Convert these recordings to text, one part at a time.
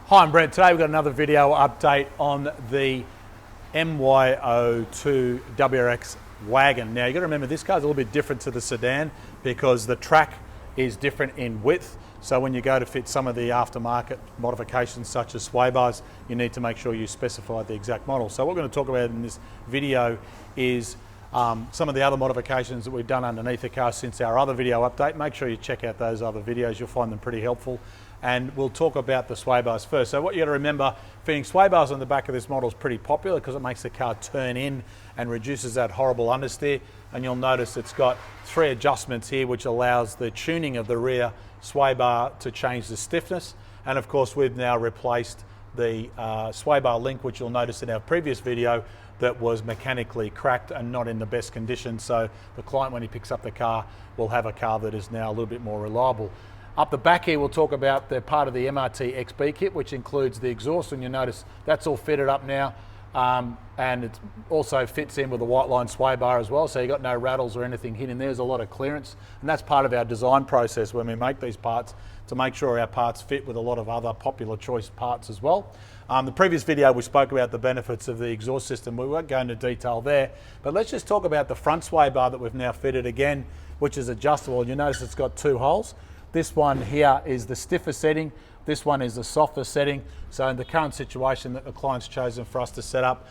Hi, I'm Brent. Today we've got another video update on the MY02 WRX wagon. Now you've got to remember this car's a little bit different to the sedan because the track is different in width. So when you go to fit some of the aftermarket modifications such as sway bars, you need to make sure you specify the exact model. So what we're going to talk about in this video is some of the other modifications that we've done underneath the car since our other video update. Make sure you check out those other videos, you'll find them pretty helpful. And we'll talk about the sway bars first. So what you got to remember, fitting sway bars on the back of this model is pretty popular because it makes the car turn in and reduces that horrible understeer. And you'll notice it's got 3 adjustments here which allows the tuning of the rear sway bar to change the stiffness. And of course we've now replaced the sway bar link, which you'll notice in our previous video, that was mechanically cracked and not in the best condition. So the client, when he picks up the car, will have a car that is now a little bit more reliable. Up the back here, we'll talk about the part of the MRT XB kit, which includes the exhaust, and you'll notice that's all fitted up now. And it also fits in with the white line sway bar as well, so you've got no rattles or anything hidden. There's a lot of clearance, and that's part of our design process when we make these parts, to make sure our parts fit with a lot of other popular choice parts as well. The previous video we spoke about the benefits of the exhaust system. We won't go into detail there, but let's just talk about the front sway bar that we've now fitted again, which is adjustable. You notice it's got 2 holes. This one here is the stiffer setting. This one is the softer setting. So in the current situation that the client's chosen for us to set up,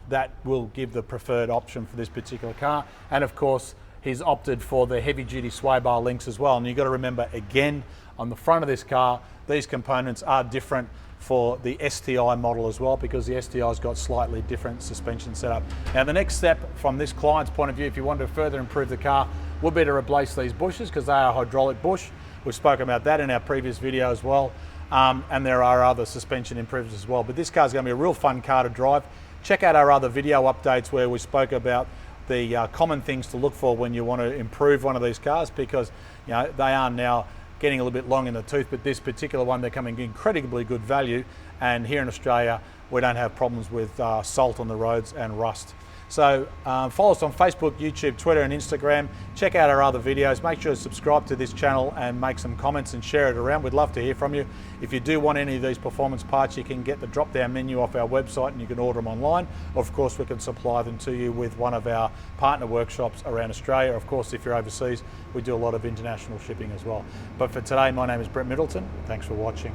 that will give the preferred option for this particular car. And of course, he's opted for the heavy duty sway bar links as well. And you've got to remember, again, on the front of this car, these components are different for the STI model as well, because the STI's got slightly different suspension setup. Now the next step from this client's point of view, if you want to further improve the car, would be to replace these bushes because they are hydraulic bush. We've spoken about that in our previous video as well. And there are other suspension improvements as well. But this car's going to be a real fun car to drive. Check out our other video updates where we spoke about the common things to look for when you want to improve one of these cars, because they are now getting a little bit long in the tooth, but this particular one, they're coming incredibly good value. And here in Australia, we don't have problems with salt on the roads and rust. So follow us on Facebook, YouTube, Twitter and Instagram. Check out our other videos. Make sure to subscribe to this channel and make some comments and share it around. We'd love to hear from you. If you do want any of these performance parts, you can get the drop down menu off our website and you can order them online. Of course, we can supply them to you with one of our partner workshops around Australia. Of course, if you're overseas, we do a lot of international shipping as well. But for today, my name is Brent Middleton. Thanks for watching.